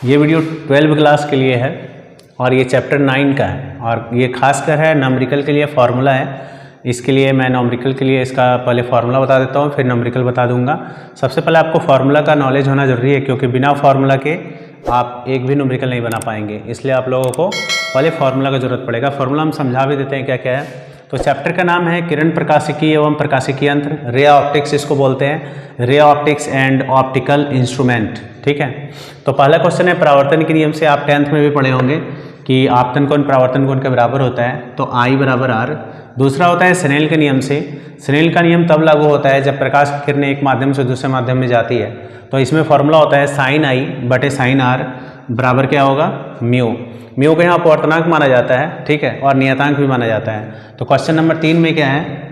ये वीडियो 12वीं क्लास के लिए है और ये चैप्टर 9 का है और ये खासकर है न्यूमेरिकल के लिए फार्मूला है। इसके लिए मैं न्यूमेरिकल के लिए इसका पहले फार्मूला बता देता हूँ, फिर न्यूमेरिकल बता दूंगा। सबसे पहले आपको फार्मूला का नॉलेज होना जरूरी है, क्योंकि बिना फार्मूला के आप एक भी न्यूमेरिकल नहीं बना पाएंगे। इसलिए आप लोगों को पहले फार्मूला का जरूरत पड़ेगा। फार्मूला हम समझा भी देते हैं क्या क्या है। तो चैप्टर का नाम है किरण प्रकाशिकी एवं प्रकाशिकी यंत्र, रे ऑप्टिक्स इसको बोलते हैं, ray optics and optical instrument. ठीक है, तो पहला क्वेश्चन है परावर्तन के नियम से। आप 10th में भी पढ़े होंगे कि आपतन कोण परावर्तन कोण के बराबर होता है, तो I बराबर R। दूसरा होता है स्नेल के नियम से। स्नेल का नियम तब लागू होता है जब प्रकाश की किरणें एक माध्यम से दूसरे माध्यम में जाती है। तो इसमें फॉर्मूला होता है साइन I बटे साइन R बराबर क्या होगा, म्यू। म्यू को यहाँ अपवर्तनांक माना जाता है, ठीक है, और नियतांक भी माना जाता है। तो क्वेश्चन नंबर 3 में क्या है,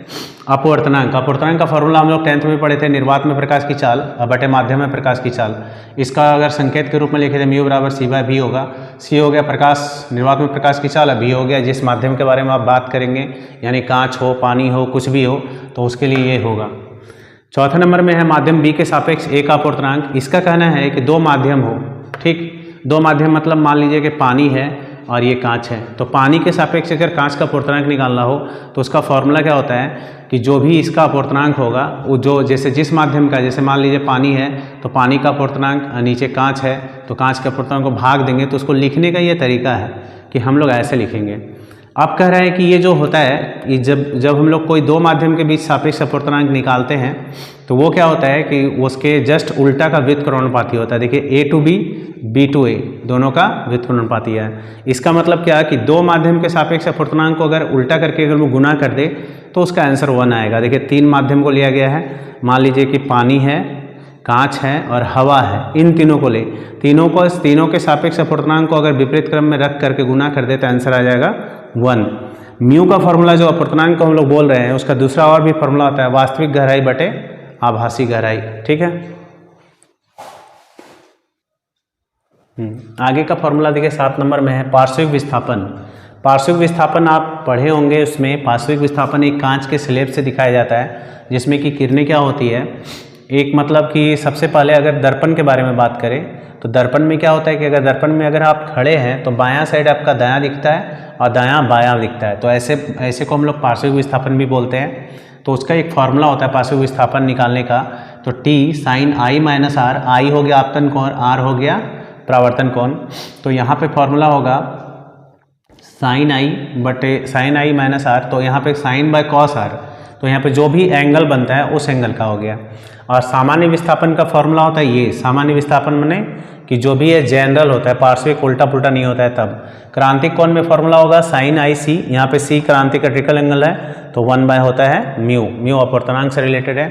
अपवर्तनांक। अपवर्तनांक का फॉर्मूला हम लोग 10th में पढ़े थे, निर्वात में प्रकाश की चाल बटे माध्यम में प्रकाश की चाल। इसका अगर संकेत के रूप में लिखे थे म्यू बराबर C/V होगा। C हो गया प्रकाश, निर्वात में प्रकाश की चाल, V हो गया जिस माध्यम के बारे में आप बात करेंगे, यानी कांच हो, पानी हो, कुछ भी हो, तो उसके लिए ये होगा। चौथा नंबर में है माध्यम B के सापेक्ष A का अपवर्तनांक। इसका कहना है कि दो माध्यम हो, ठीक, दो माध्यम मतलब मान लीजिए कि पानी है और ये कांच है। तो पानी के सापेक्ष अगर कांच का अपवर्तनांक निकालना हो तो उसका फॉर्मूला क्या होता है कि जो भी इसका अपवर्तनांक होगा वो जो जैसे जिस माध्यम का, जैसे मान लीजिए पानी है तो पानी का अपवर्तनांक, नीचे कांच है तो कांच के अपवर्तनांक को भाग देंगे। तो उसको लिखने का ये तरीका है कि हम लोग ऐसे लिखेंगे। अब कह रहे हैं कि ये जो होता है, ये जब हम लोग कोई दो माध्यम के बीच सापेक्ष अपवर्तनांक निकालते हैं तो वो क्या होता है कि उसके जस्ट उल्टा का व्युत्क्रमणुपाती होता है। देखिए A to B, B to A दोनों का व्युत्क्रमणुपाती है। इसका मतलब क्या है कि दो माध्यम के सापेक्ष अपवर्तनांक को अगर उल्टा करके अगर वो गुना कर दे तो उसका आंसर 1 आएगा। देखिए 3 माध्यम को लिया गया है, मान लीजिए कि पानी है, कांच है और हवा है, इन तीनों को ले, तीनों के सापेक्ष अपवर्तनांक को अगर विपरीत क्रम में रख करके गुना कर दे तो आंसर आ जाएगा 1। म्यू का फॉर्मूला जो अपवर्तनांक को हम लोग बोल रहे हैं उसका दूसरा और भी फॉर्मूला होता है वास्तविक गहराई बटे आभासी गहराई। ठीक है, आगे का फॉर्मूला देखिए 7 नंबर में है पार्श्विक विस्थापन। पार्श्विक विस्थापन आप पढ़े होंगे, उसमें पार्श्विक विस्थापन एक कांच के स्लैब से दिखाया जाता है जिसमें कि किरणें क्या होती है, एक मतलब कि सबसे पहले अगर दर्पण के बारे में बात करें तो दर्पण में क्या होता है कि अगर दर्पण में अगर आप खड़े हैं तो बायां साइड आपका दायां दिखता है और दायां बायां दिखता है। तो ऐसे को हम लोग पार्श्विक विस्थापन भी बोलते हैं। तो उसका एक फार्मूला होता है पार्श्विक विस्थापन निकालने का, तो T sine I minus R, I हो गया आपतन कोण, R हो गया परावर्तन कोण। तो यहाँ पे फॉर्मूला होगा साइन I बटे साइन I माइनस R, तो यहाँ पे साइन बाय कॉस R, तो यहाँ पे जो भी एंगल बनता है उस एंगल का हो गया। और सामान्य विस्थापन का फॉर्मूला होता है ये, सामान्य विस्थापन माने कि जो भी है जनरल होता है, पार्श्विक उल्टा पुल्टा नहीं होता है। तब क्रांतिक कोण में फॉर्मूला होगा साइन IC, यहाँ पे C क्रांतिक क्रिटिकल एंगल है तो 1 बाय होता है म्यू। म्यू अपवर्तनांक से रिलेटेड है।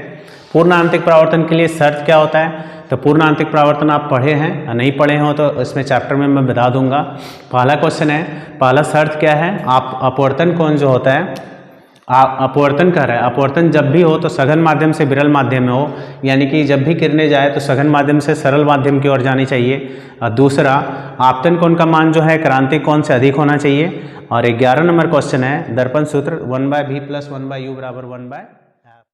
पूर्ण आंतरिक परावर्तन के लिए शर्त क्या होता है, तो पूर्ण आंतरिक परावर्तन आप पढ़े हैं या नहीं पढ़े हो तो इसमें चैप्टर में मैं बता दूंगा। पहला क्वेश्चन है, पहला शर्त क्या है, आप अपवर्तन कोण जो होता है, अपवर्तन कर रहा है, अपवर्तन जब भी हो तो सघन माध्यम से विरल माध्यम में हो, यानी कि जब भी किरणें जाए तो सघन माध्यम से सरल माध्यम की ओर जानी चाहिए। और दूसरा, आपतन कोण का मान जो है क्रांतिक कोण से अधिक होना चाहिए। और 11 नंबर क्वेश्चन है, दर्पण सूत्र 1/V + 1/U बराबर 1/।